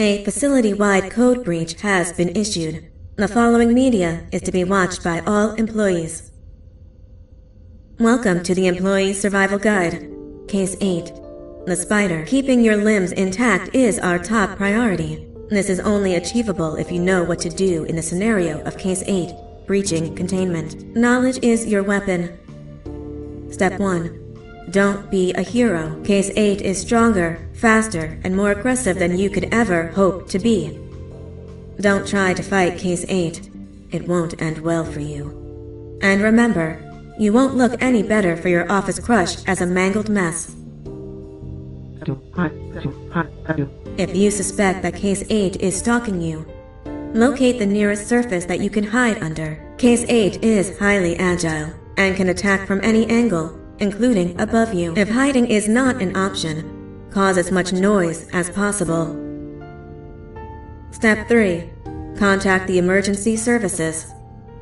A facility-wide code breach has been issued. The following media is to be watched by all employees. Welcome to the Employee Survival Guide. Case 8. The spider. Keeping your limbs intact is our top priority. This is only achievable if you know what to do in the scenario of Case 8, breaching containment. Knowledge is your weapon. Step 1. Don't be a hero. Case 8 is stronger, faster, and more aggressive than you could ever hope to be. Don't try to fight Case 8. It won't end well for you. And remember, you won't look any better for your office crush as a mangled mess. If you suspect that Case 8 is stalking you, locate the nearest surface that you can hide under. Case 8 is highly agile and can attack from any angle, including above you. If hiding is not an option, cause as much noise as possible. Step 3. Contact the emergency services.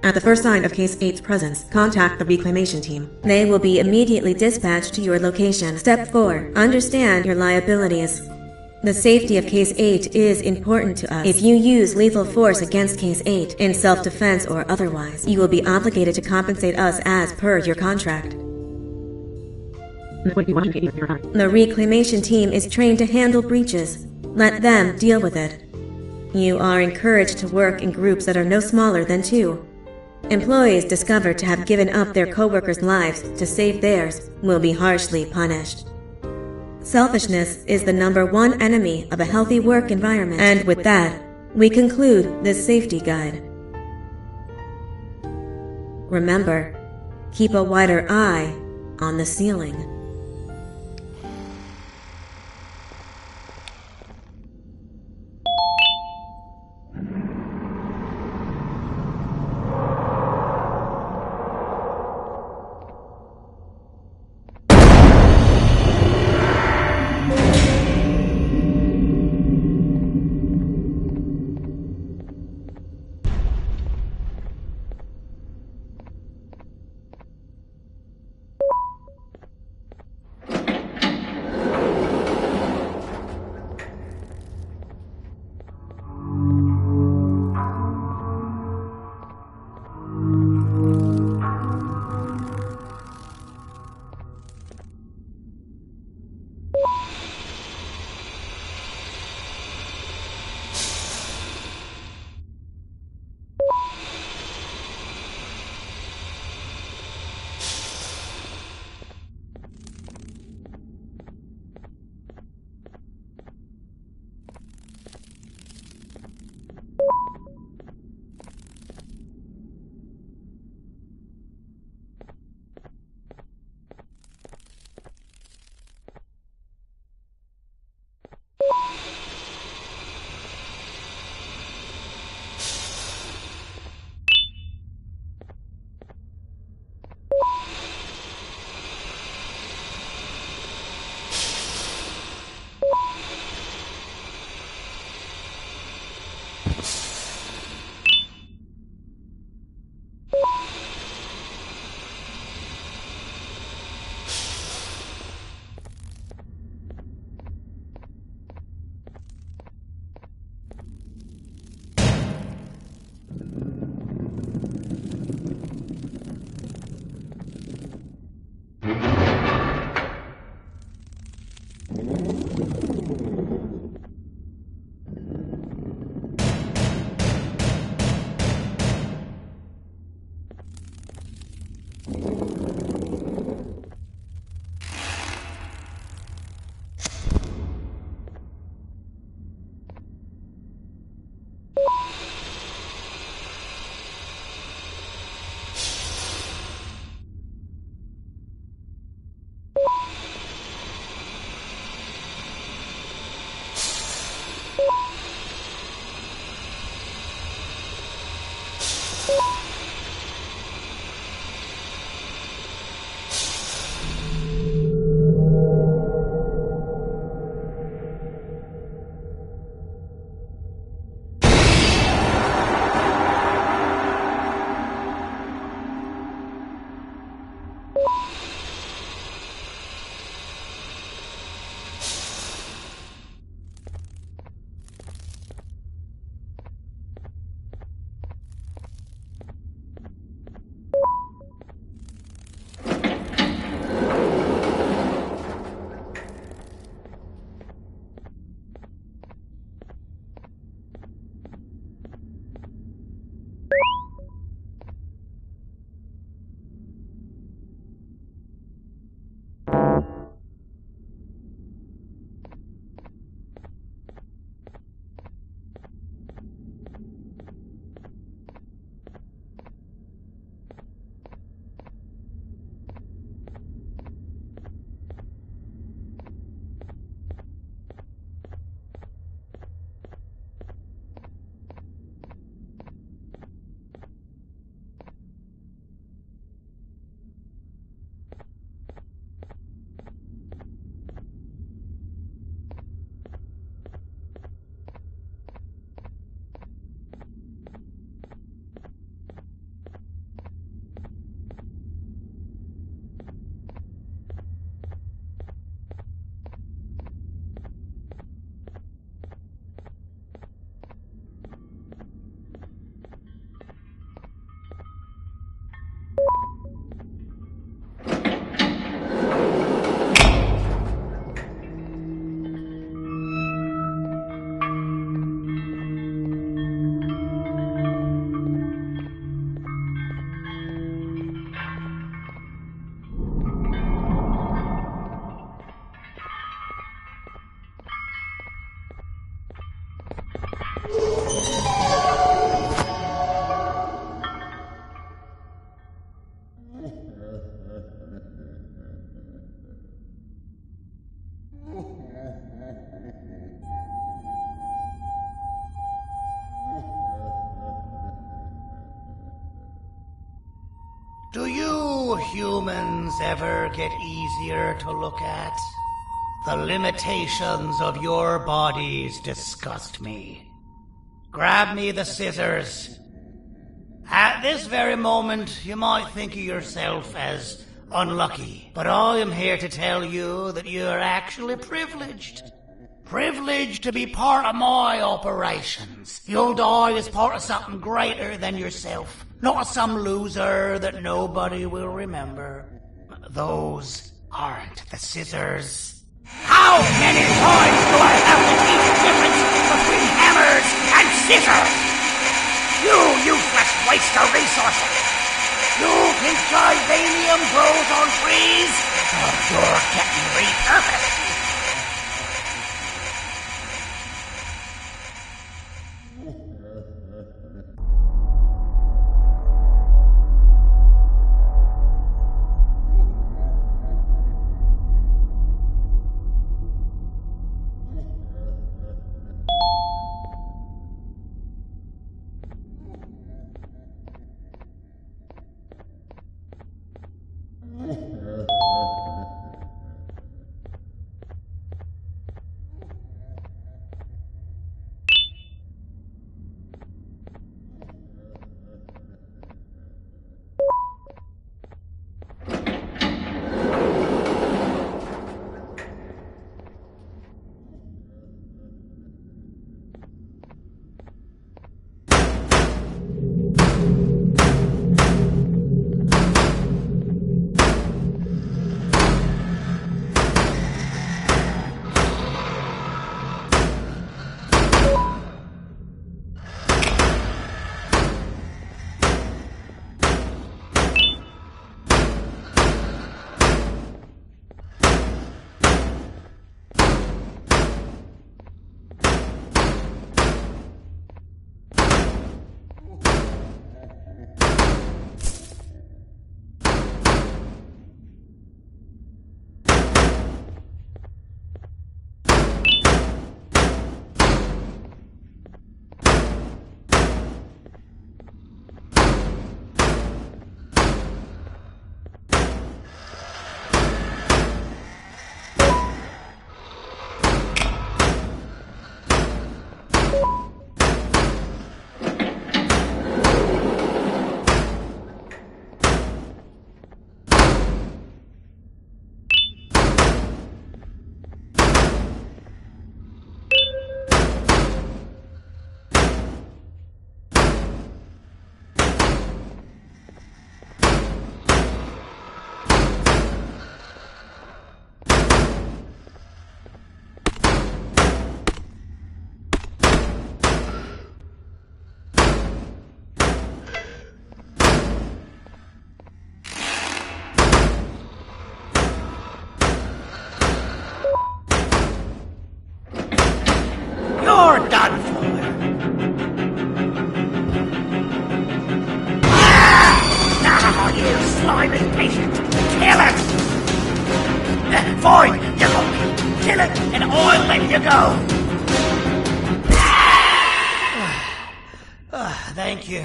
At the first sign of Case 8's presence, contact the reclamation team. They will be immediately dispatched to your location. Step 4. Understand your liabilities. The safety of Case 8 is important to us. If you use lethal force against Case 8, in self-defense or otherwise, you will be obligated to compensate us as per your contract. The reclamation team is trained to handle breaches. Let them deal with it. You are encouraged to work in groups that are no smaller than 2. Employees discovered to have given up their coworkers' lives to save theirs will be harshly punished. Selfishness is the #1 enemy of a healthy work environment. And with that, we conclude this safety guide. Remember, keep a wider eye on the ceiling. you humans ever get easier to look at? The limitations of your bodies disgust me. Grab me the scissors. At this very moment, you might think of yourself as unlucky, but I am here to tell you that you are actually privileged. Privileged to be part of my operations. You'll die as part of something greater than yourself, not as some loser that nobody will remember. Those aren't the scissors. How many times do I have to teach the difference between hammers and scissors? You useless waste of resources! You think titanium grows on trees? Oh, you're getting repurposed! You're done for. Now, you slimy patient, kill it! Fine, you got me. Kill it, and I'll let you go. Thank you.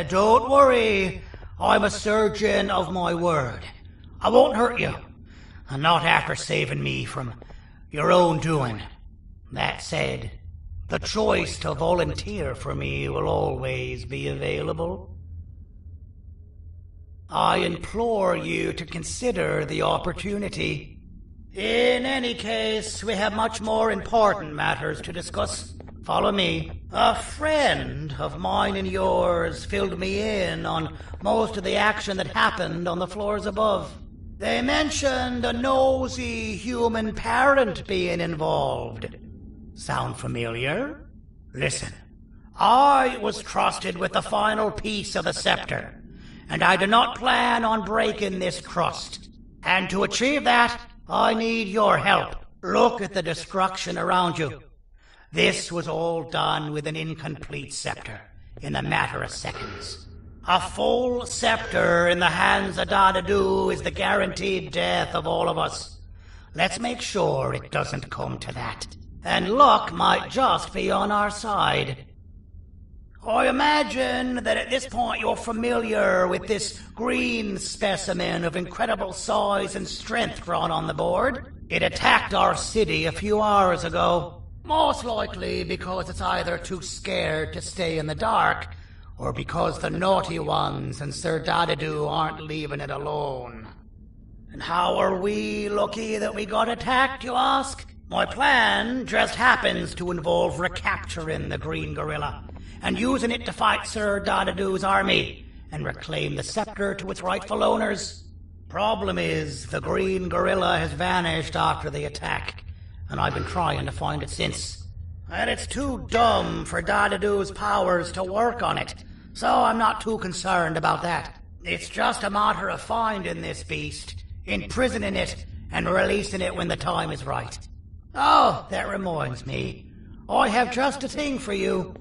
Don't worry. I'm a surgeon of my word. I won't hurt you. Not after saving me from your own doing. That said, the choice to volunteer for me will always be available. I implore you to consider the opportunity. In any case, we have much more important matters to discuss. Follow me. A friend of mine and yours filled me in on most of the action that happened on the floors above. They mentioned a nosy human parent being involved. Sound familiar? Listen, I was trusted with the final piece of the scepter, and I do not plan on breaking this trust. And to achieve that, I need your help. Look at the destruction around you. This was all done with an incomplete scepter, in a matter of seconds. A full scepter in the hands of Dadadu is the guaranteed death of all of us. Let's make sure it doesn't come to that. And luck might just be on our side. I imagine that at this point you're familiar with this green specimen of incredible size and strength drawn on the board. It attacked our city a few hours ago. Most likely because it's either too scared to stay in the dark, or because the naughty ones and Sir Dadadoo aren't leaving it alone. And how are we lucky that we got attacked, you ask? My plan just happens to involve recapturing the green gorilla and using it to fight Sir Dadadoo's army and reclaim the scepter to its rightful owners. Problem is, the green gorilla has vanished after the attack, and I've been trying to find it since. And it's too dumb for Dadadoo's powers to work on it, so I'm not too concerned about that. It's just a matter of finding this beast, imprisoning it, and releasing it when the time is right. Oh, that reminds me. I have just a thing for you.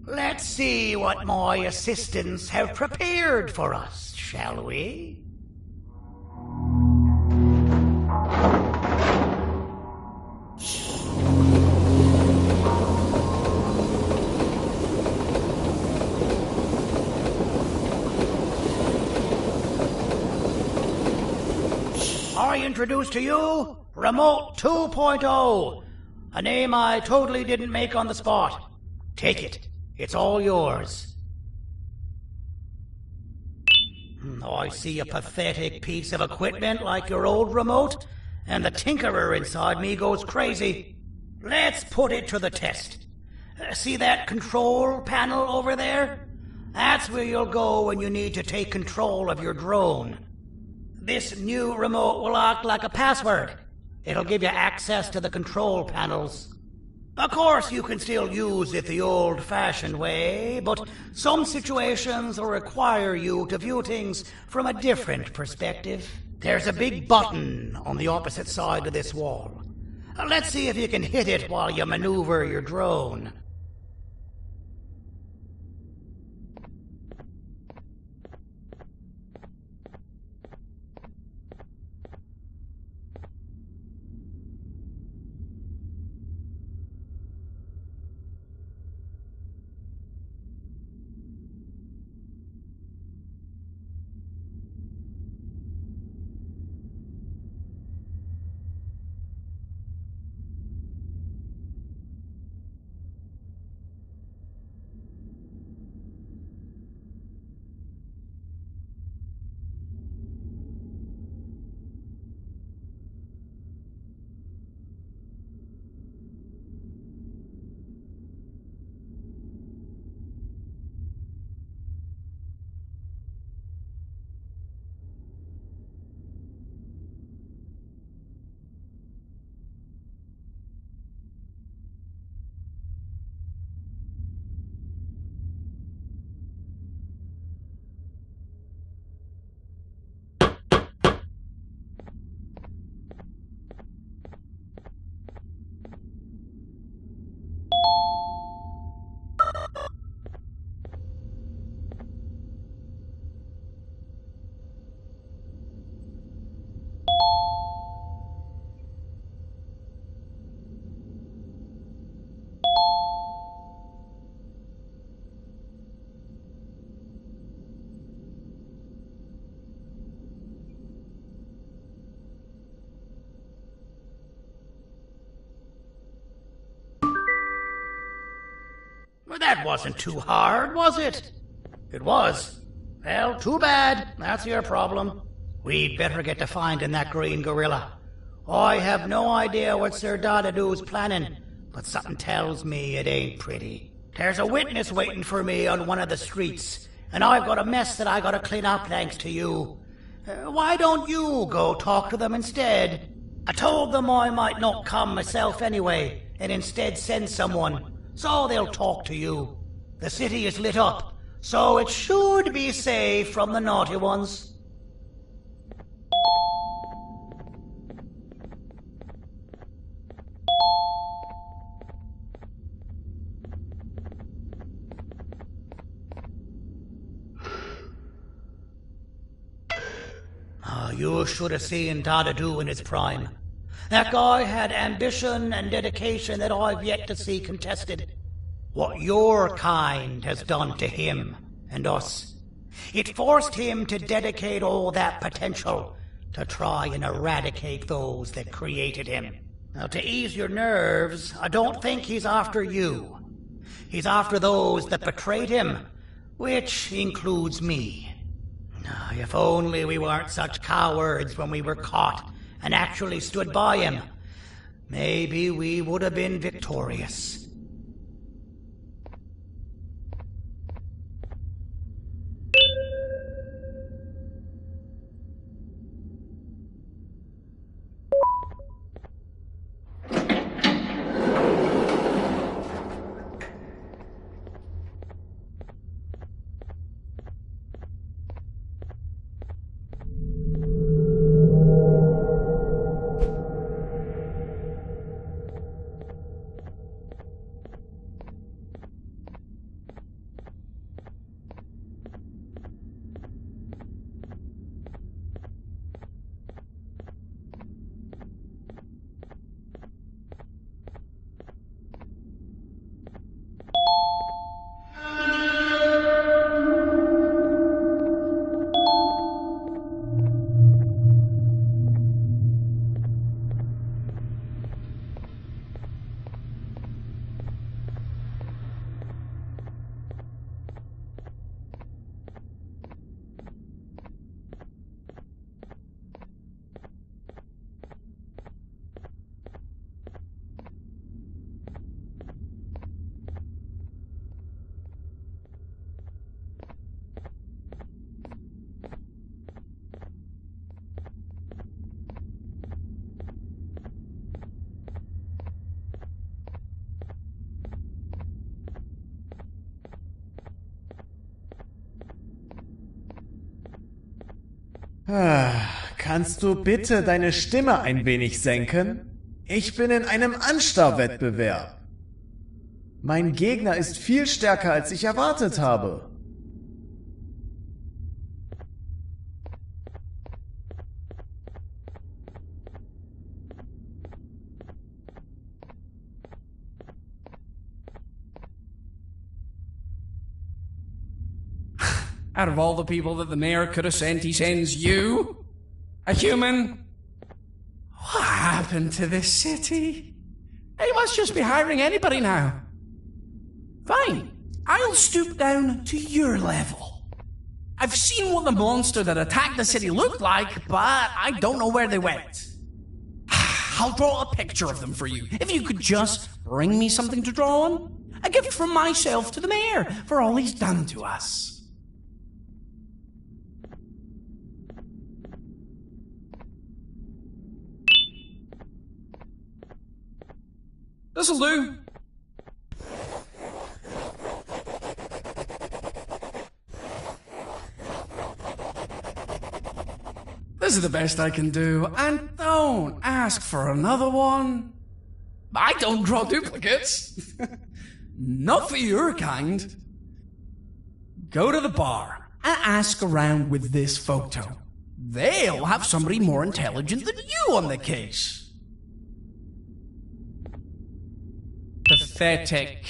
Let's see what my assistants have prepared for us, shall we? I introduce to you Remote 2.0, a name I totally didn't make on the spot. Take it. It's all yours. I see a pathetic piece of equipment like your old remote, and the tinkerer inside me goes crazy. Let's put it to the test. See that control panel over there? That's where you'll go when you need to take control of your drone. This new remote will act like a password. It'll give you access to the control panels. Of course, you can still use it the old-fashioned way, but some situations will require you to view things from a different perspective. There's a big button on the opposite side of this wall. Let's see if you can hit it while you maneuver your drone. Well, that wasn't too hard, was it? It was. Well, too bad. That's your problem. We'd better get to finding that green gorilla. I have no idea what Sir Dadadoo's planning, but something tells me it ain't pretty. There's a witness waiting for me on one of the streets, and I've got a mess that I gotta clean up thanks to you. Why don't you go talk to them instead? I told them I might not come myself anyway, and instead send someone, so they'll talk to you. The city is lit up, so it should be safe from the naughty ones. You should have seen Dadadoo in his prime. That guy had ambition and dedication that I've yet to see contested. what your kind has done to him and us. It forced him to dedicate all that potential to try and eradicate those that created him. Now, to ease your nerves, I don't think he's after you. He's after those that betrayed him, which includes me. If only we weren't such cowards when we were caught and actually stood by him, maybe we would have been victorious. Kannst du bitte deine Stimme ein wenig senken? Ich bin in einem Anstarrwettbewerb. Mein Gegner ist viel stärker, als ich erwartet habe. Out of all the people that the mayor could have sent, he sends you? A human? What happened to this city? He must just be hiring anybody now. Fine, I'll stoop down to your level. I've seen what the monster that attacked the city looked like, but I don't know where they went. I'll draw a picture of them for you, if you could just bring me something to draw on. A gift from myself to the mayor for all he's done to us. This'll do. This is the best I can do, and don't ask for another one. I don't draw duplicates. Not for your kind. Go to the bar and ask around with this photo. They'll have somebody more intelligent than you on the case. Pathetic.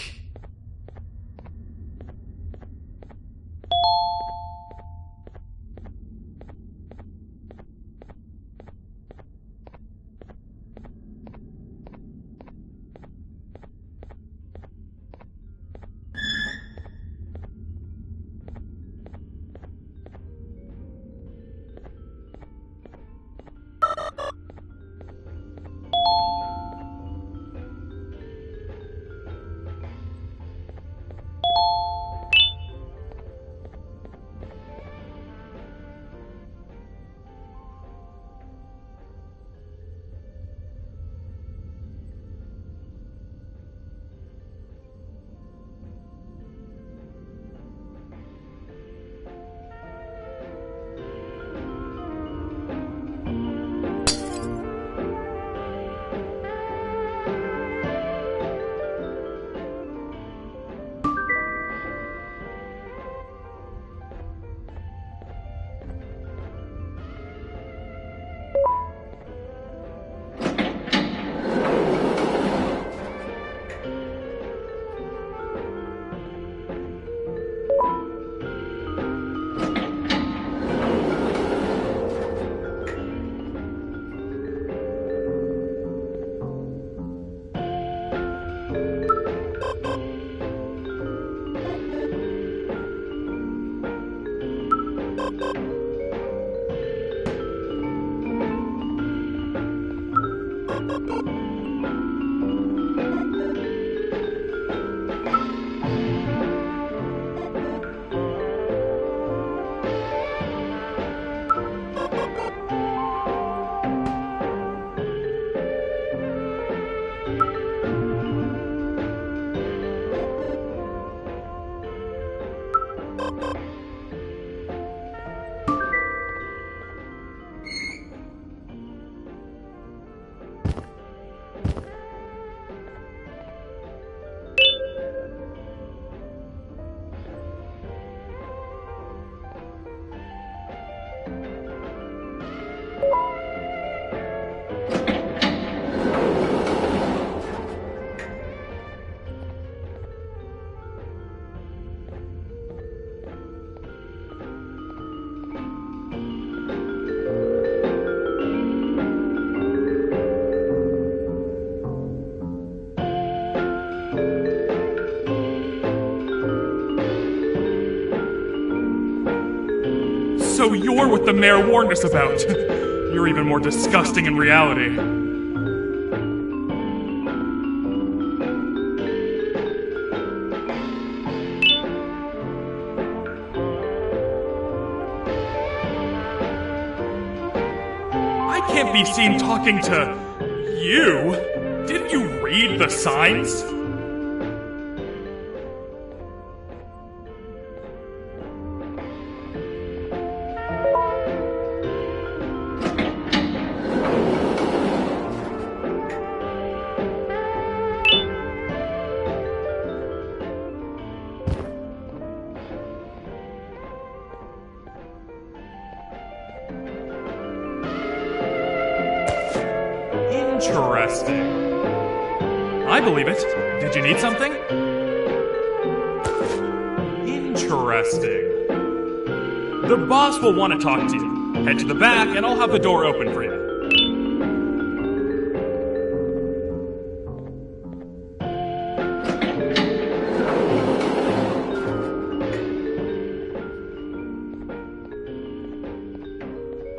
So you're what the mayor warned us about. You're even more disgusting in reality. I can't be seen talking to you. Didn't you read the signs? Interesting. I believe it. Did you need something? Interesting. The boss will want to talk to you. Head to the back and I'll have the door open for you.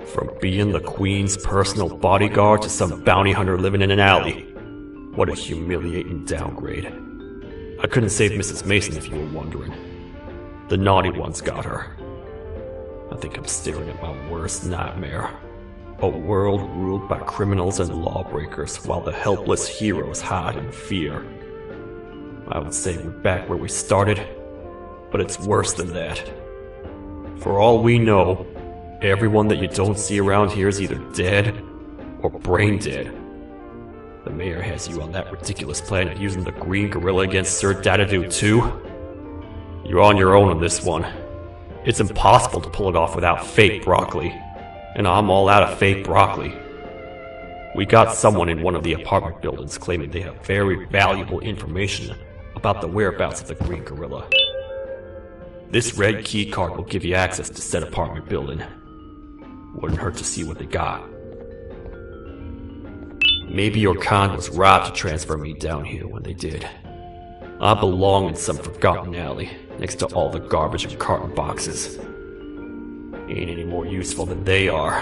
From being the Queen's personal bodyguard to some bounty hunter living in an alley. What a humiliating downgrade. I couldn't save Mrs. Mason if you were wondering. The naughty ones got her. I think I'm staring at my worst nightmare. A world ruled by criminals and lawbreakers while the helpless heroes hide in fear. I would say we're back where we started, but it's worse than that. For all we know, everyone that you don't see around here is either dead or brain dead. The mayor has you on that ridiculous planet using the green gorilla against Sir Dadadoo too? You're on your own on this one. It's impossible to pull it off without fake broccoli. And I'm all out of fake broccoli. We got someone in one of the apartment buildings claiming they have very valuable information about the whereabouts of the green gorilla. This red key card will give you access to said apartment building. Wouldn't hurt to see what they got. Maybe your kind was right to transfer me down here when they did. I belong in some forgotten alley, next to all the garbage and carton boxes. Ain't any more useful than they are.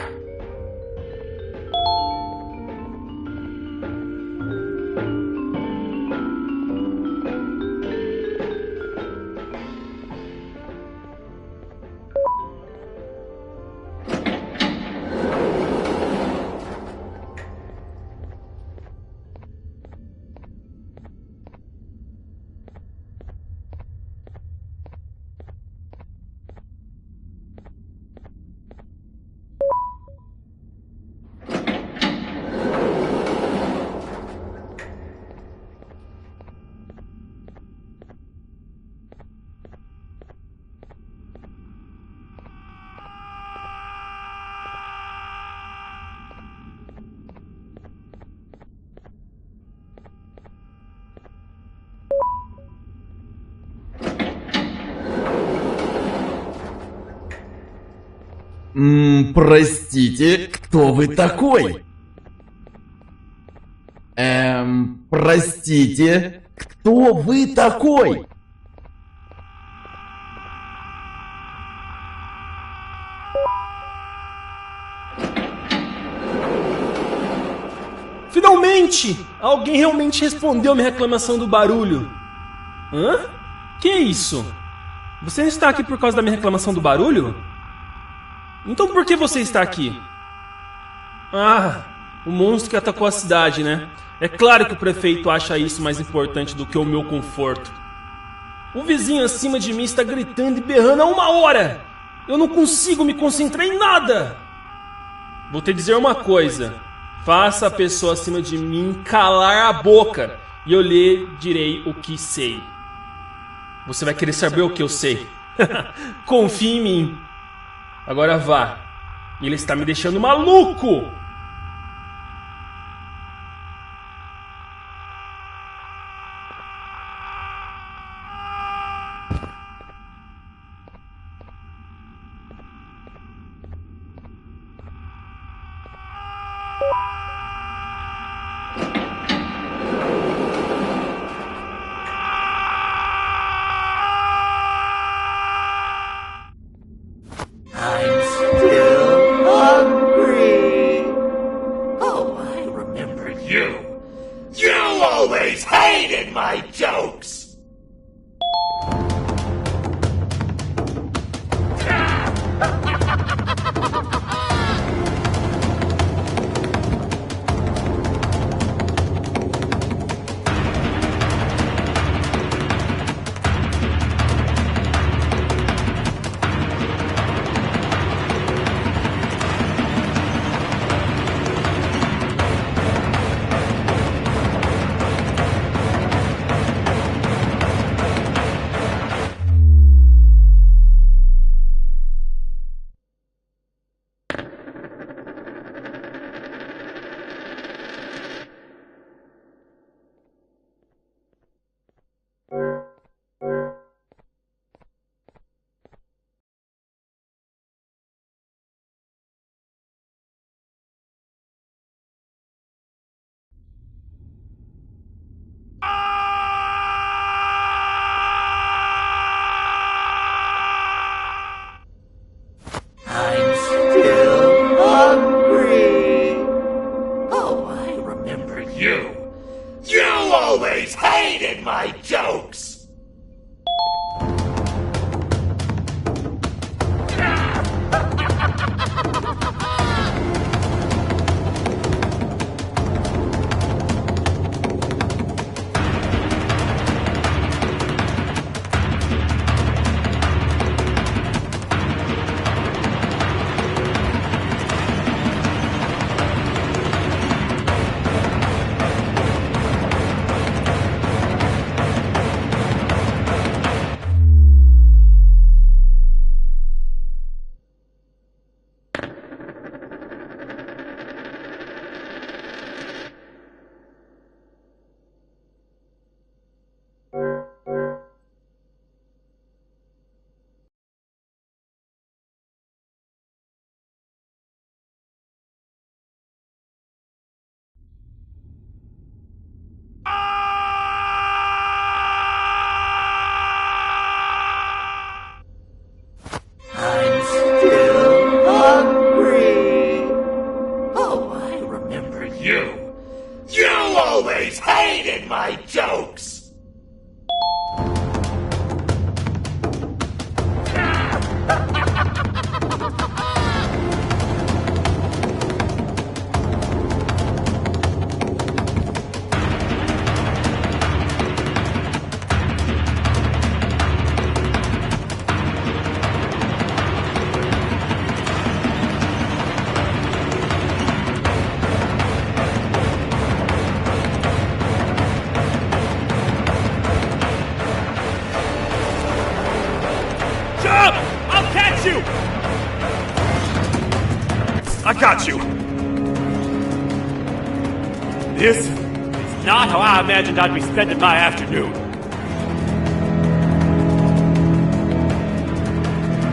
Простите, кто вы такой? Простите, кто вы такой? Finalmente! Alguém realmente respondeu minha reclamação do barulho. Hã? Que isso? Você não está aqui por causa da minha reclamação do barulho? Então por que você está aqui? Ah, o monstro que atacou a cidade, né? É claro que o prefeito acha isso mais importante do que o meu conforto. O vizinho acima de mim está gritando e berrando há 1 hora! Eu não consigo me concentrar em nada! Vou te dizer uma coisa. Faça a pessoa acima de mim calar a boca e eu lhe direi o que sei. Você vai querer saber o que eu sei. Confie em mim. Agora vá. Ele está me deixando maluco! my jokes! I'm still hungry. Oh, I remember you. You always hated my jokes. I'm still hungry. Oh, I remember you. You always hated my jokes. Jump! I'll catch you! I got you! This is not how I imagined I'd be spending my afternoon.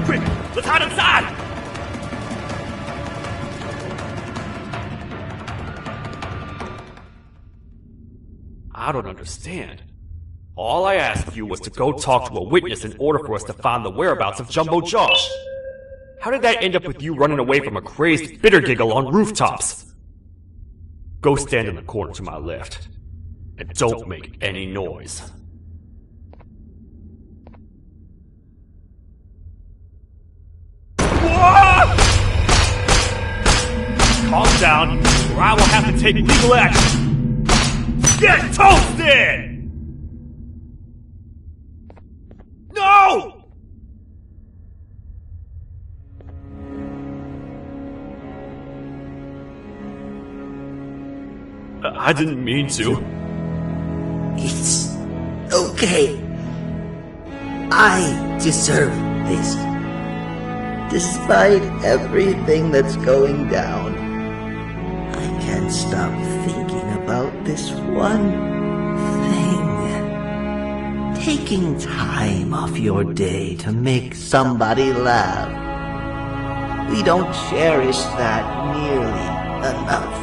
Quick, let's hide inside! I don't understand. All I asked of you was to go talk to a witness in order for us to find the whereabouts of Jumbo Josh. How did that end up with you running away from a crazed bitter giggle on rooftops? Go stand in the corner to my left, and don't make any noise. What? Calm down, or I will have to take legal action. Get toasted! No! I didn't mean to. It's okay. I deserve this. Despite everything that's going down, I can't stop thinking about this one thing. Taking time off your day to make somebody laugh. We don't cherish that nearly enough.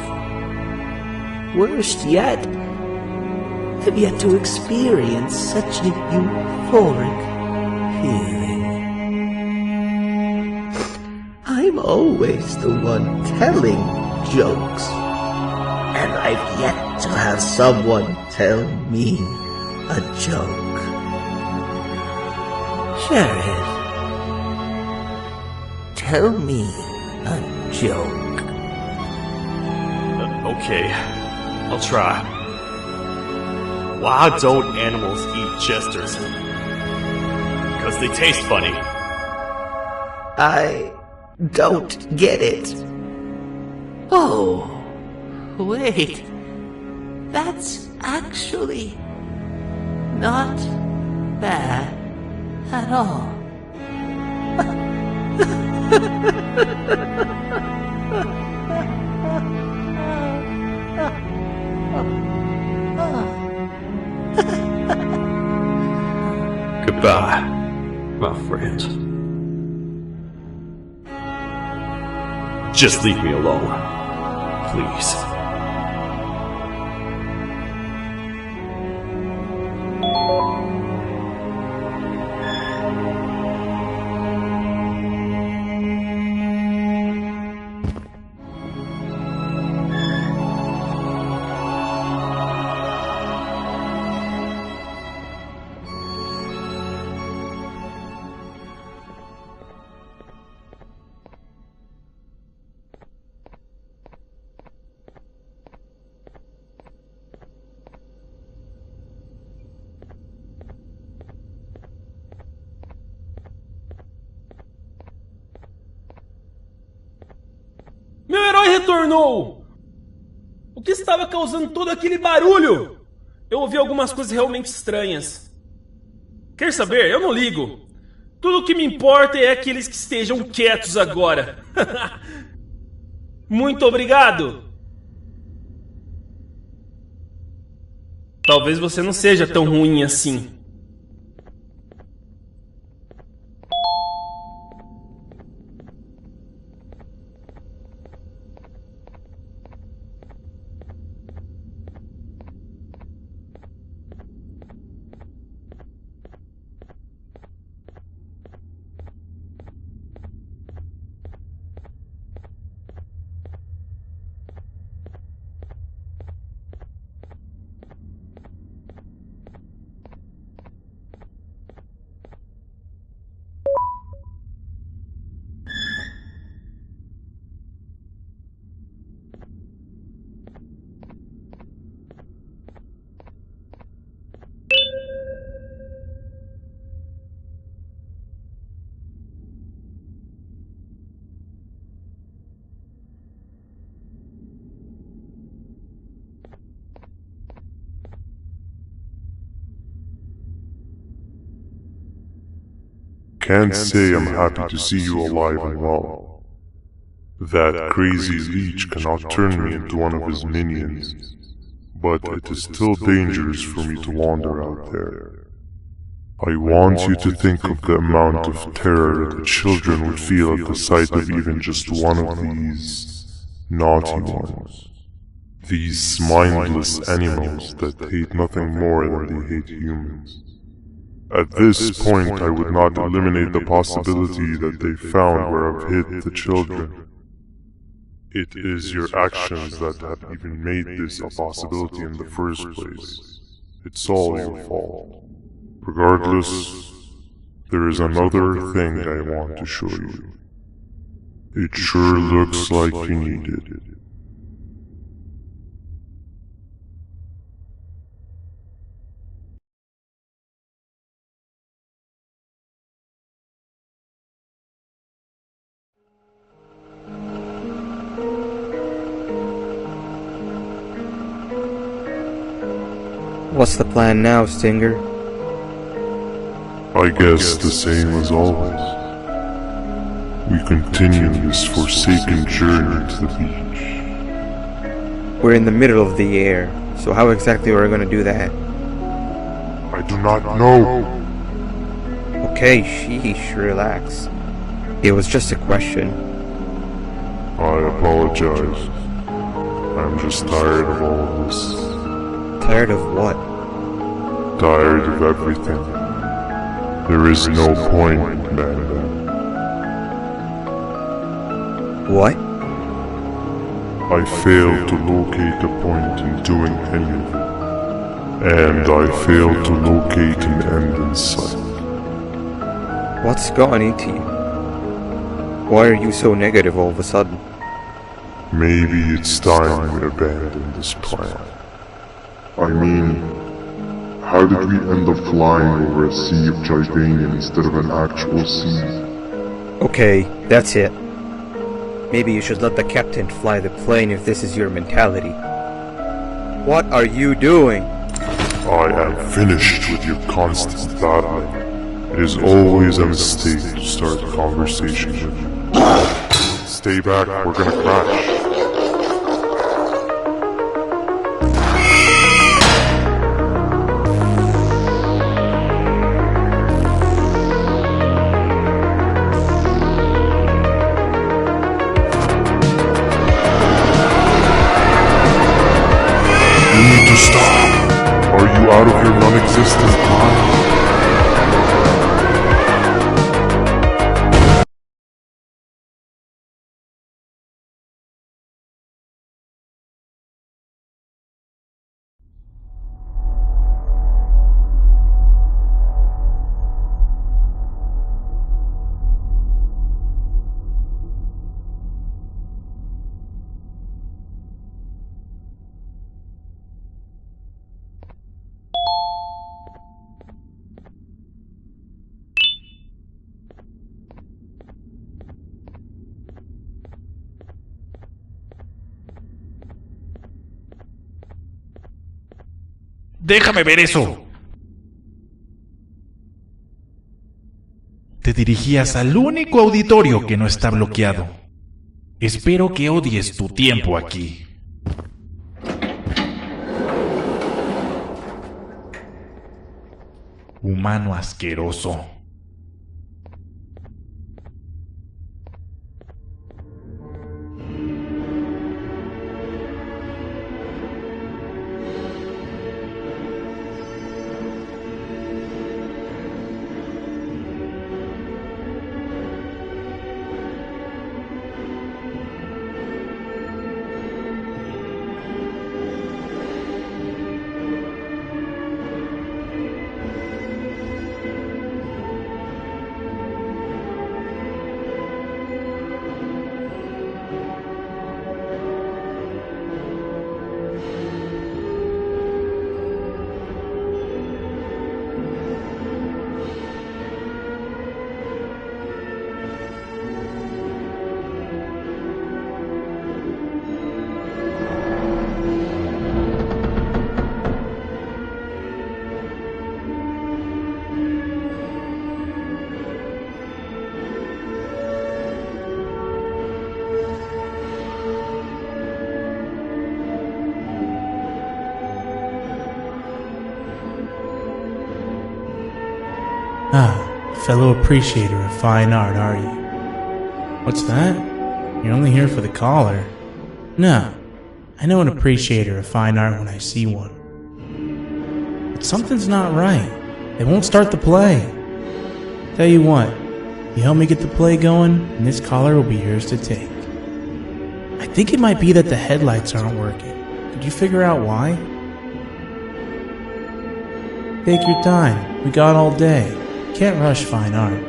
Worst yet, I've yet to experience such a euphoric feeling. I'm always the one telling jokes, and I've yet to have someone tell me a joke. Share it. Tell me a joke. Okay, I'll try. Why don't animals eat jesters? Because they taste funny. I don't get it. Oh, wait. That's actually not bad at all. Goodbye, my friend. Just leave me alone, please. Meu herói retornou! O que estava causando todo aquele barulho? Eu ouvi algumas coisas realmente estranhas. Quer saber? Eu não ligo. Tudo o que me importa é aqueles que estejam quietos agora. Muito obrigado! Talvez você não seja tão ruim assim. Can't say I'm happy to see you alive and well. That crazy leech cannot turn me into one of his minions, but it is still dangerous for me to wander out there. I want you to think of the amount of terror that the children would feel at the sight of even just one of these naughty ones. These mindless animals that hate nothing more than they hate humans. At this point, I would not eliminate the possibility that they found where I've hid the children. It is your actions that have even made this a possibility in the first place. It's all your fault. Regardless, there is another thing I want to show you. It sure looks like you need it. What's the plan now, Stinger? I guess the same as always. We continue this forsaken journey to the beach. We're in the middle of the air, so how exactly are we going to do that? I do not know. Okay, sheesh, relax. It was just a question. I apologize. I'm just tired of all of this. Tired of what? Tired of everything. There is no point, Banban. What? I failed to locate a point in doing any of it. and I failed to locate an end in sight. What's gone into you? Why are you so negative all of a sudden? Maybe it's time we abandon this plan. I mean, how did we end up flying over a sea of Jivanian instead of an actual sea? Okay, that's it. Maybe you should let the captain fly the plane if this is your mentality. What are you doing? I am finished with your constant battling. It is always a mistake to start a conversation with you. Stay back, we're gonna crash. You need to stop. Are you out of your non-existent mind? ¡Déjame ver eso! Te dirigías al único auditorio que no está bloqueado. Espero que odies tu tiempo aquí. Humano asqueroso. Ah, fellow appreciator of fine art, are you? What's that? You're only here for the collar? No, I know an appreciator of fine art when I see one. But something's not right. They won't start the play. Tell you what, you help me get the play going, and this collar will be yours to take. I think it might be that the headlights aren't working. Could you figure out why? Take your time. We got all day. Can't rush fine art.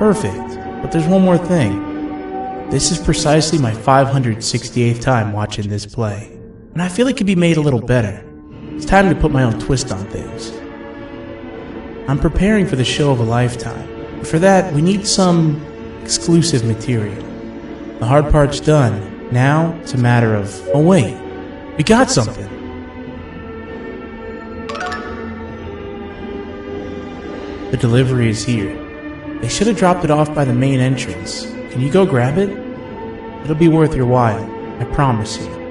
Perfect. But there's one more thing. This is precisely my 568th time watching this play, and I feel it could be made a little better. It's time to put my own twist on things. I'm preparing for the show of a lifetime, but for that we need some exclusive material. The hard part's done. Now it's a matter of, oh wait, we got something. The delivery is here. They should have dropped it off by the main entrance. Can you go grab it? It'll be worth your while, I promise you.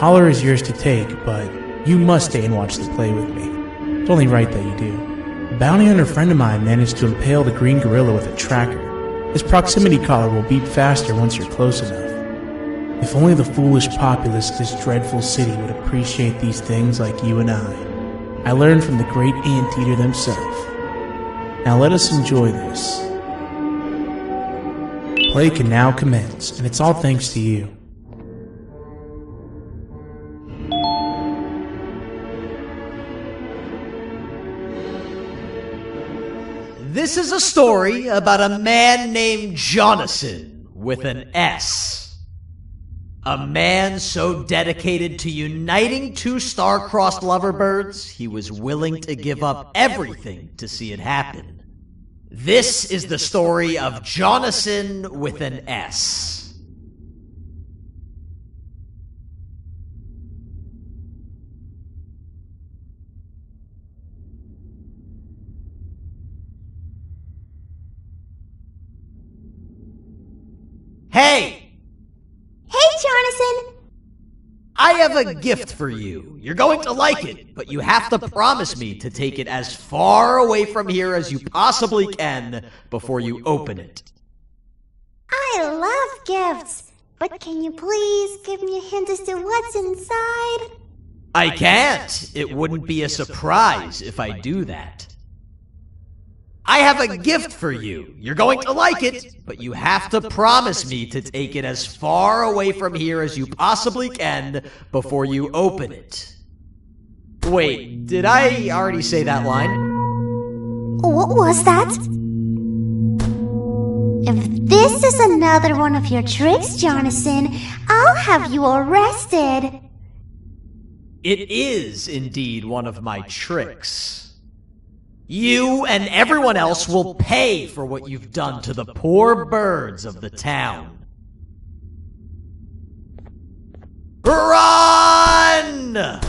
Collar is yours to take, but you must stay and watch the play with me. It's only right that you do. A bounty hunter friend of mine managed to impale the green gorilla with a tracker. This proximity collar will beep faster once you're close enough. If only the foolish populace of this dreadful city would appreciate these things like you and I. I learned from the great anteater themselves. Now let us enjoy this. Play can now commence, and it's all thanks to you. This is a story about a man named Jonathan with an S. A man so dedicated to uniting two star-crossed loverbirds, he was willing to give up everything to see it happen. This is the story of Jonathan with an S. Hey! Hey, Jonathan! I have a gift for you. You're going to like it, but you have to promise me to take it as far away from here as you possibly can before you open it. I love gifts, but can you please give me a hint as to what's inside? I can't. It wouldn't be a surprise if I do that. I have a gift for you. You're going to like it, but you have to promise me to take it as far away from here as you possibly can before you open it. Wait, did I already say that line? What was that? If this is another one of your tricks, Jonathan, I'll have you arrested. It is indeed one of my tricks. You and everyone else will pay for what you've done to the poor birds of the town. Run!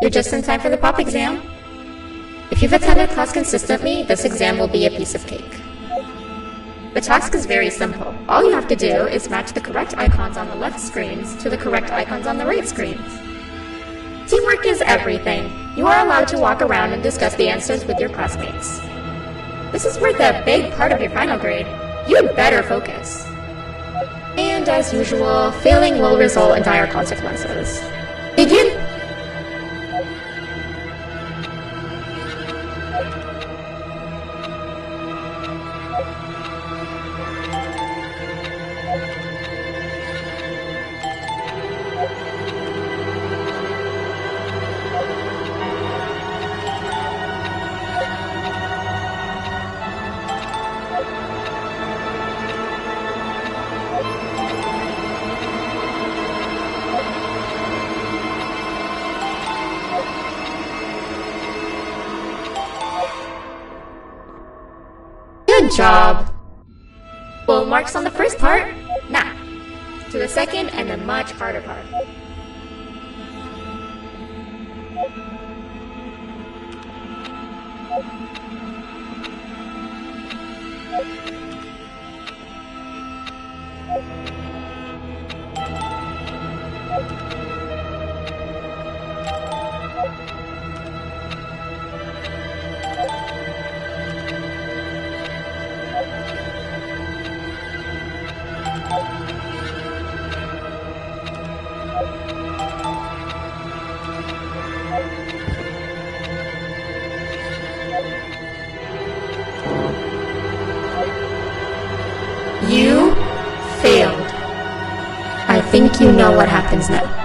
You're just in time for the pop exam. If you've attended class consistently, this exam will be a piece of cake. The task is very simple. All you have to do is match the correct icons on the left screens to the correct icons on the right screens. Teamwork is everything. You are allowed to walk around and discuss the answers with your classmates. This is worth a big part of your final grade. You'd better focus. And as usual, failing will result in dire consequences. Begin! Good job! Full marks on the first part. Now, to the second and the much harder part. You failed. I think you know what happens now.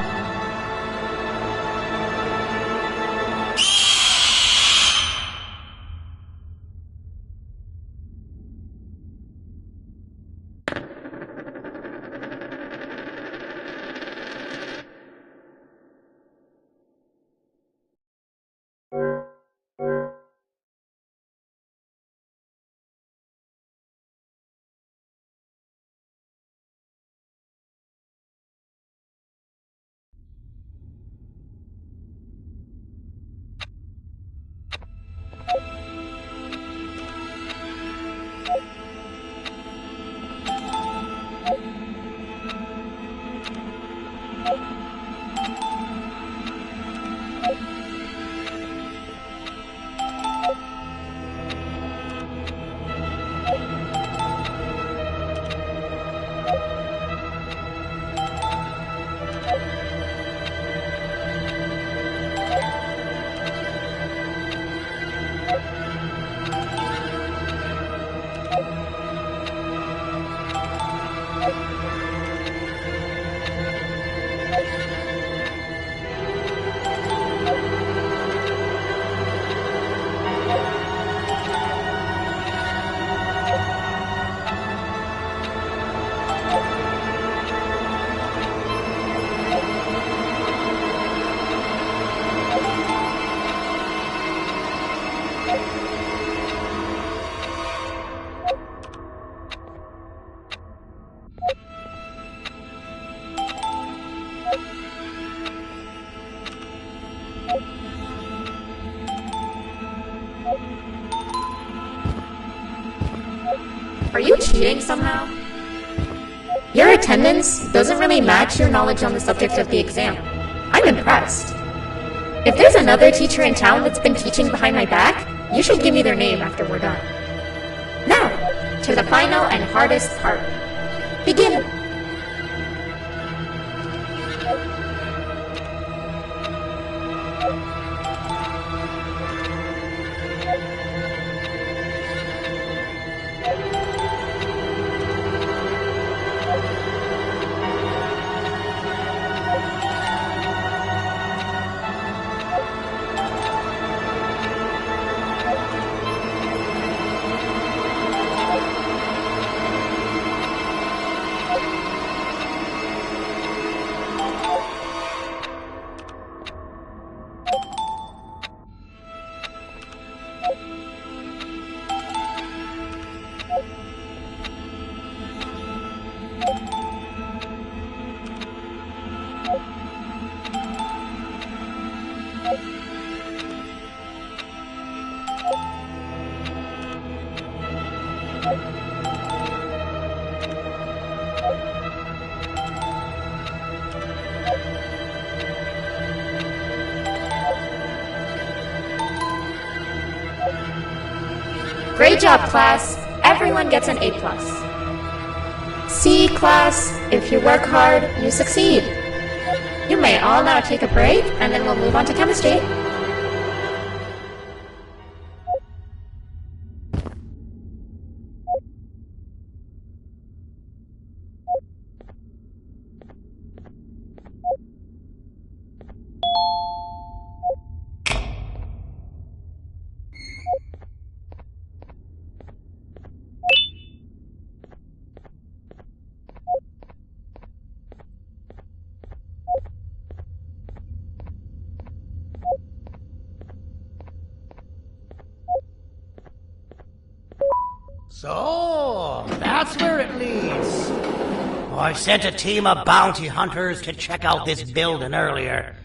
cheating somehow? Your attendance doesn't really match your knowledge on the subject of the exam. I'm impressed. If there's another teacher in town that's been teaching behind my back, you should give me their name after we're done. Now, to the final and hardest part. Begin! Great job, class. Everyone gets an A+. C, class. If you work hard, you succeed. You may all now take a break, and then we'll move on to chemistry. So, that's where it leads. I sent a team of bounty hunters to check out this building earlier.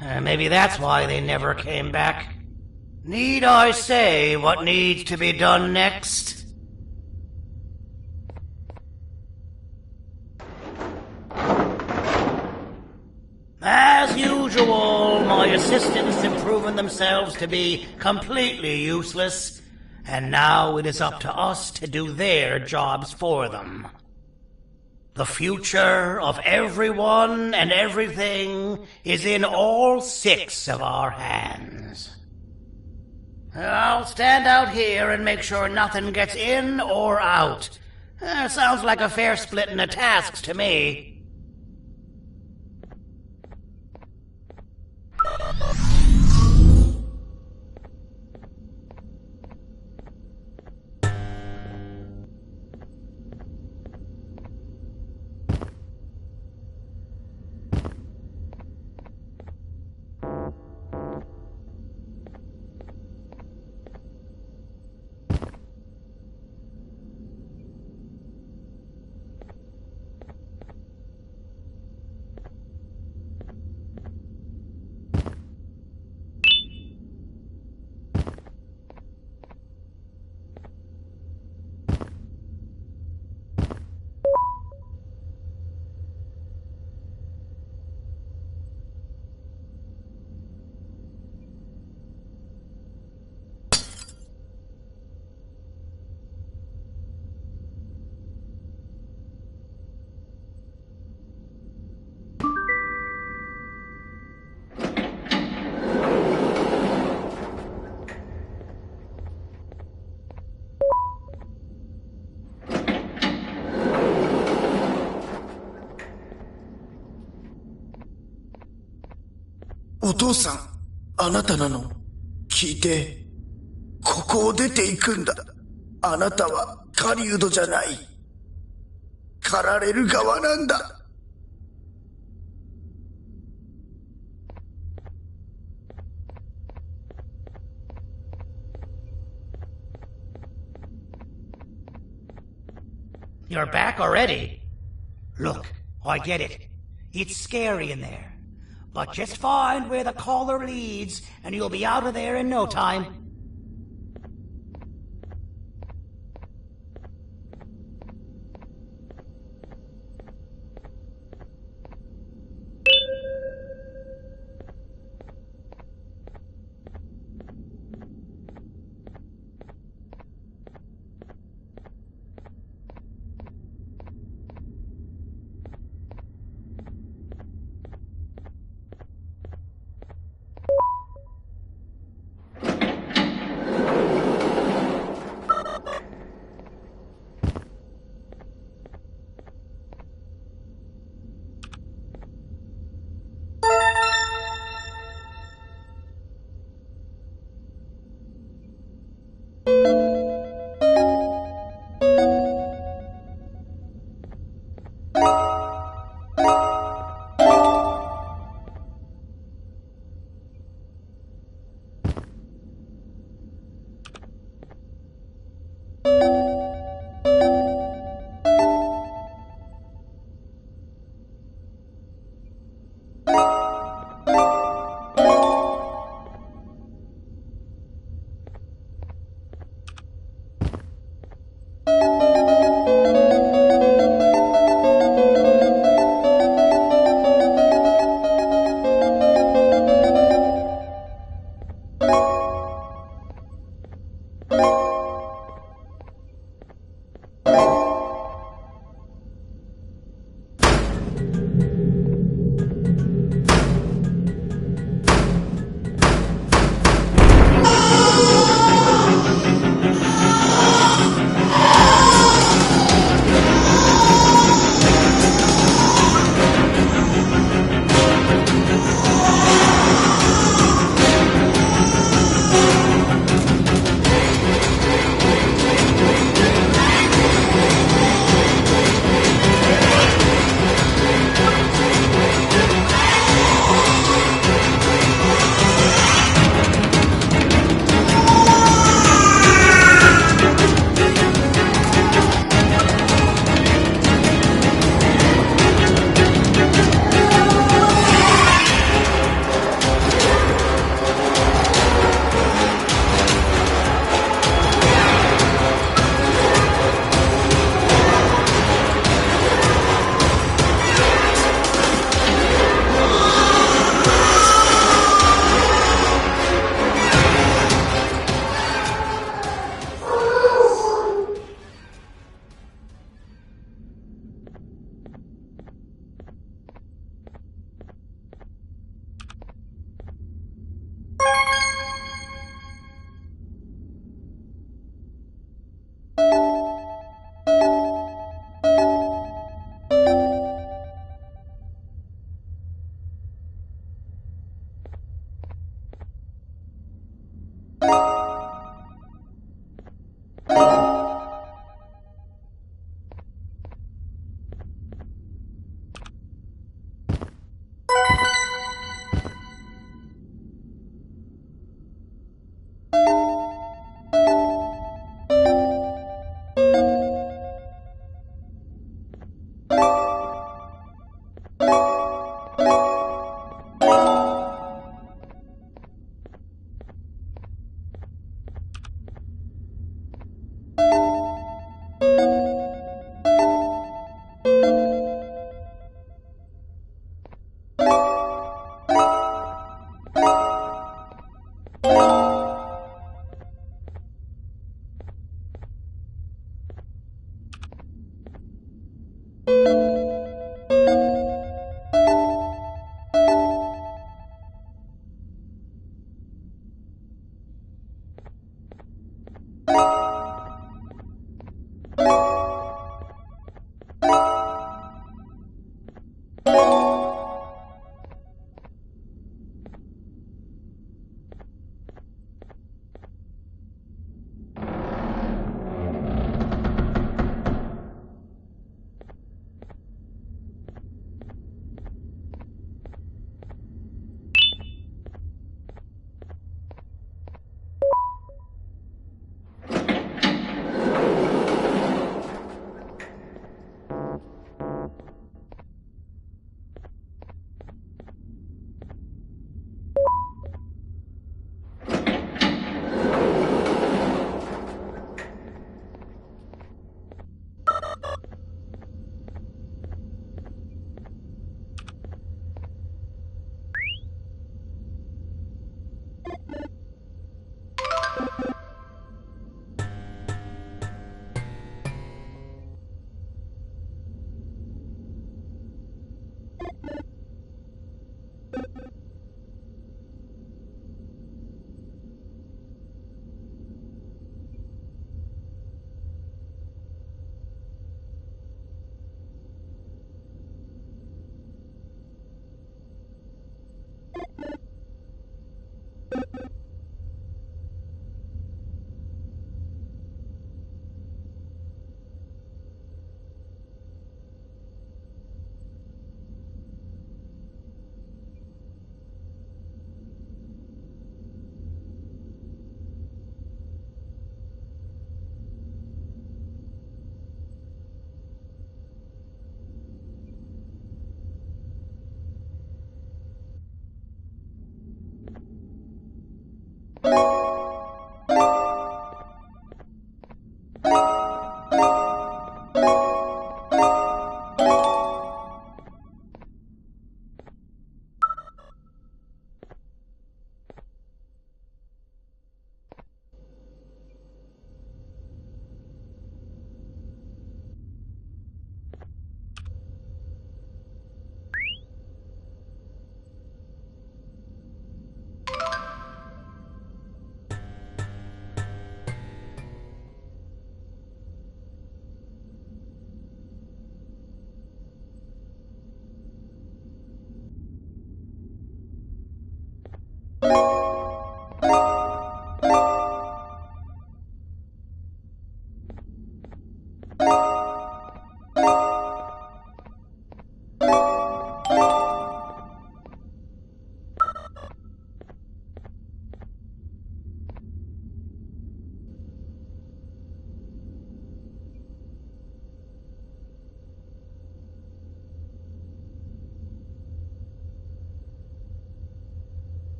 Maybe that's why they never came back. Need I say what needs to be done next? As usual, my assistants have proven themselves to be completely useless, and now it is up to us to do their jobs for them. The future of everyone and everything is in all 6 of our hands. I'll stand out here and make sure nothing gets in or out. Sounds like a fair splitting of tasks to me. "お父さん、あなたなの？聞いて。ここを出て行くんだ。あなたは狩人じゃない。狩られる側なんだ。You're back already? Look, I get it. It's scary in there. But just find where the collar leads, and you'll be out of there in no time.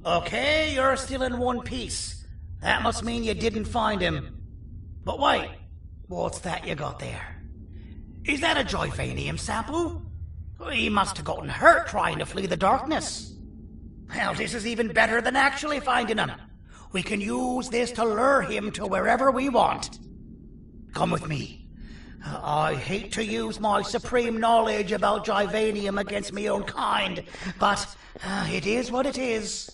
Okay, you're still in one piece. That must mean you didn't find him. But wait, what's that you got there? Is that a Joyvanium sample? He must have gotten hurt trying to flee the darkness. Well, this is even better than actually finding him. We can use this to lure him to wherever we want. Come with me. I hate to use my supreme knowledge about Joyvanium against my own kind, but it is what it is.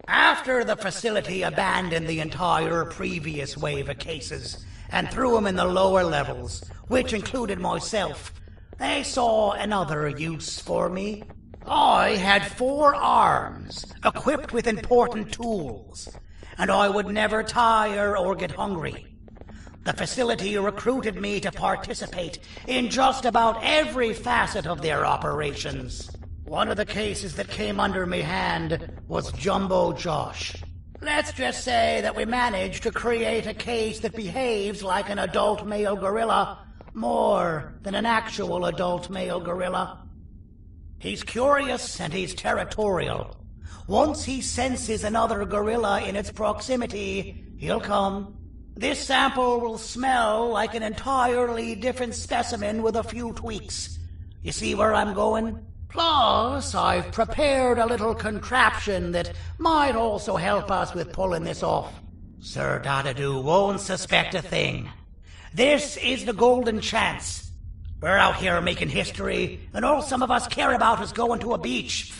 After the facility abandoned the entire previous wave of cases and threw them in the lower levels, which included myself, they saw another use for me. I had 4 arms, equipped with important tools, and I would never tire or get hungry. The facility recruited me to participate in just about every facet of their operations. One of the cases that came under me hand was Jumbo Josh. Let's just say that we managed to create a case that behaves like an adult male gorilla, more than an actual adult male gorilla. He's curious and he's territorial. Once he senses another gorilla in its proximity, he'll come. This sample will smell like an entirely different specimen with a few tweaks. You see where I'm going? Plus, I've prepared a little contraption that might also help us with pulling this off. Sir Dadadoo won't suspect a thing. This is the golden chance. We're out here making history, and all some of us care about is going to a beach.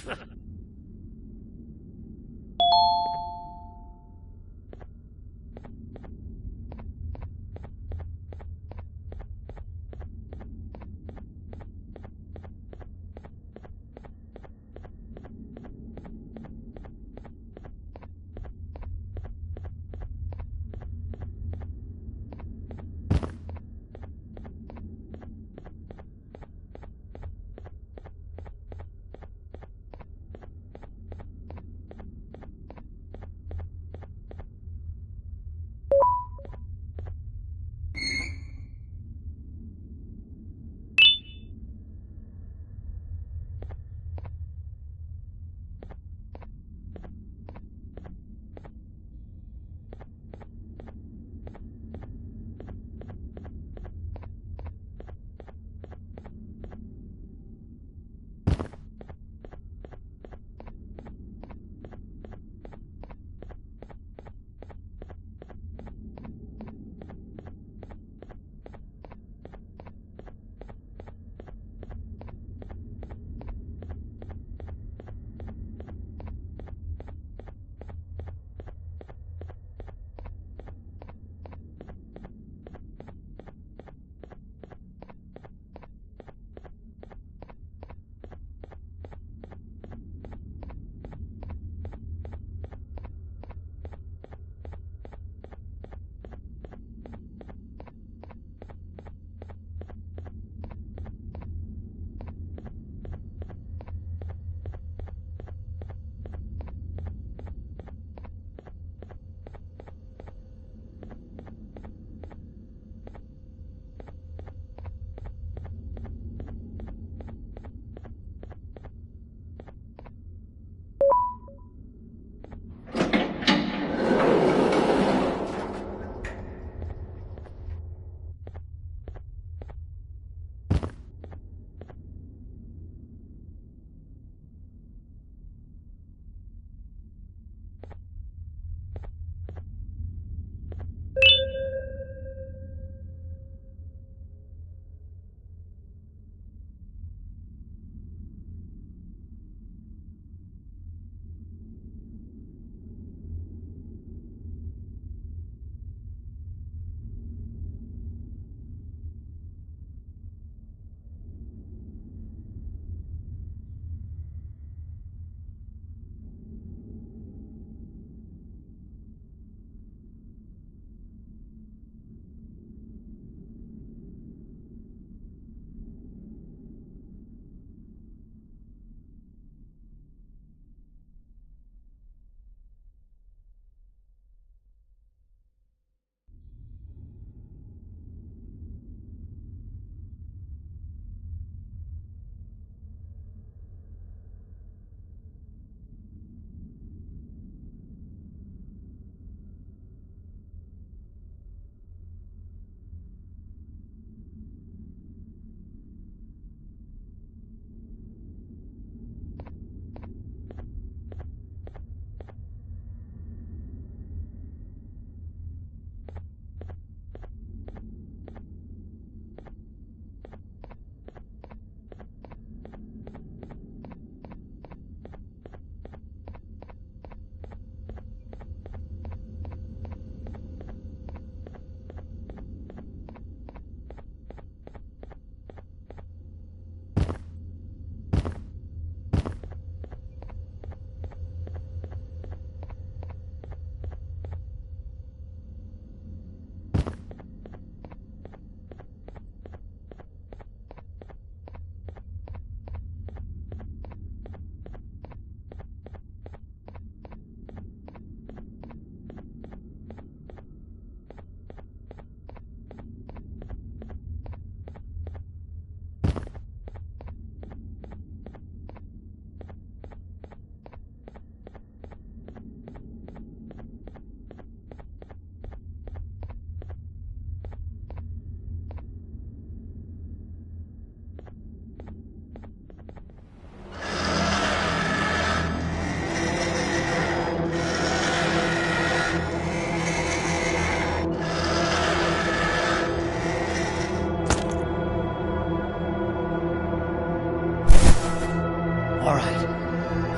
Alright.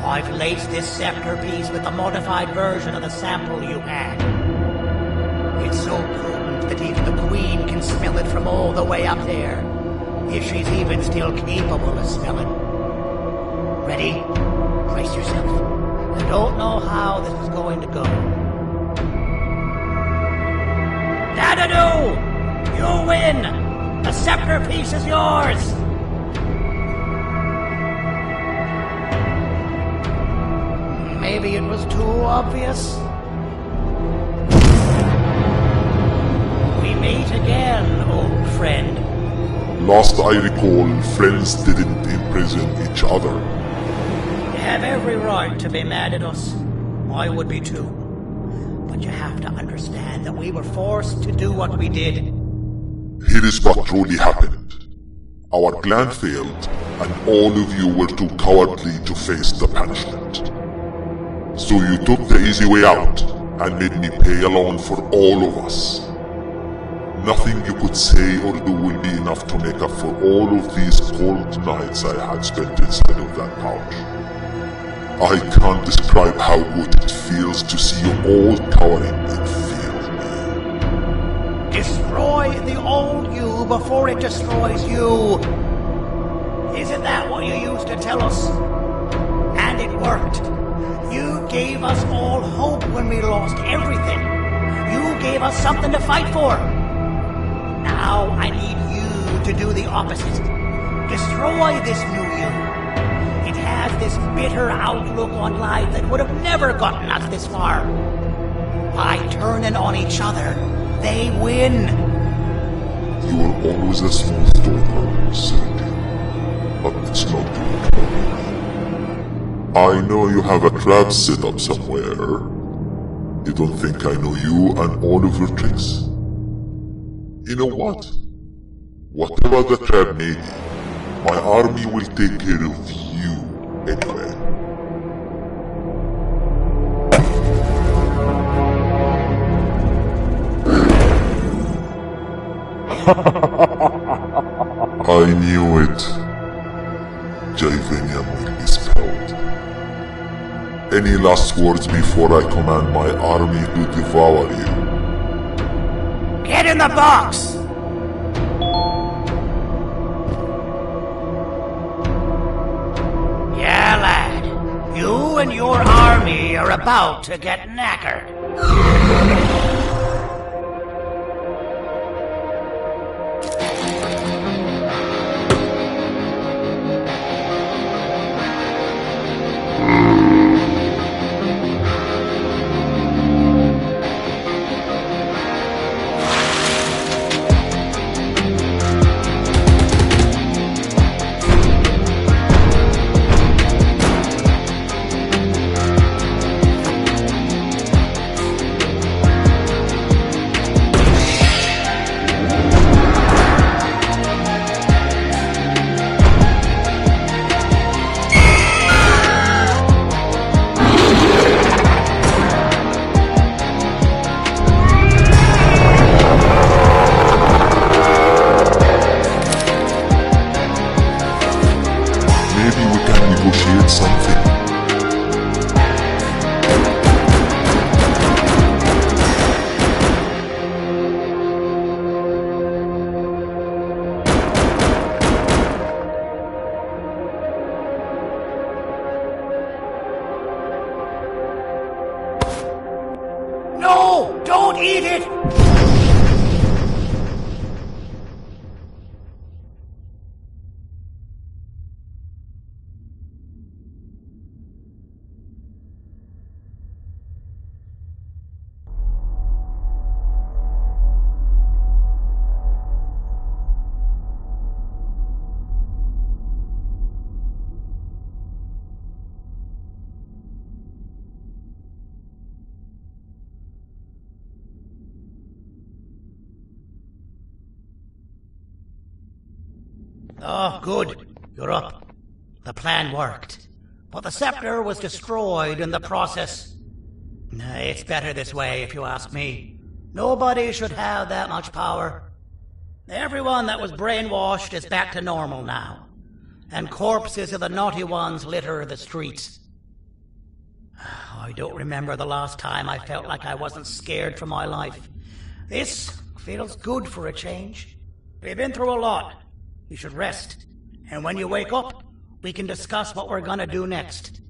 I've laced this scepter piece with the modified version of the sample you had. It's so potent that even the Queen can smell it from all the way up there. If she's even still capable of smelling. Ready? Brace yourself. I don't know how this is going to go. Dadadoo! You win! The scepter piece is yours! Maybe it was too obvious. We meet again, old friend. Last I recall, friends didn't imprison each other. You have every right to be mad at us. I would be too. But you have to understand that we were forced to do what we did. Here is what truly happened. Our plan failed, and all of you were too cowardly to face the punishment. So you took the easy way out, and made me pay alone for all of us. Nothing you could say or do will be enough to make up for all of these cold nights I had spent inside of that pouch. I can't describe how good it feels to see you all towering in fear of me. Destroy the old you before it destroys you. Isn't that what you used to tell us? And it worked. You gave us all hope when we lost everything. You gave us something to fight for. Now I need you to do the opposite. Destroy this new you. It has this bitter outlook on life that would have never gotten us this far. By turning on each other, they win. You were always a smooth talker, Sryingeon. But it's no good talking. I know you have a trap set up somewhere. You don't think I know you and all of your tricks? You know what? Whatever the trap may be, my army will take care of you anyway. I knew it. Javenium will be spelled. Any last words before I command my army to devour you? Get in the box! Yeah, lad. You and your army are about to get knackered. No! Don't eat it! Oh, good. You're up. The plan worked. But the scepter was destroyed in the process. It's better this way, if you ask me. Nobody should have that much power. Everyone that was brainwashed is back to normal now. and corpses of the naughty ones litter the streets. I don't remember the last time I felt like I wasn't scared for my life. This feels good for a change. We've been through a lot. You should rest. And when you wake up, we can discuss what we're gonna do next.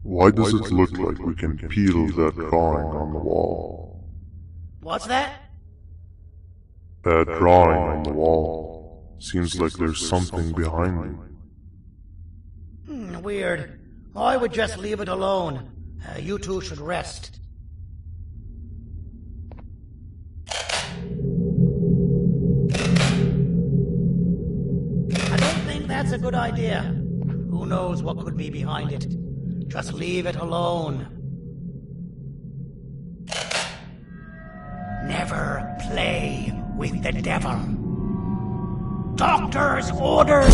Why does it look like we can peel that drawing on the wall? What's that? That drawing on the wall. Seems like there's something behind it. Weird. I would just leave it alone. You two should rest. I don't think that's a good idea. Who knows what could be behind it? Just leave it alone. Never play with the devil. Doctor's orders!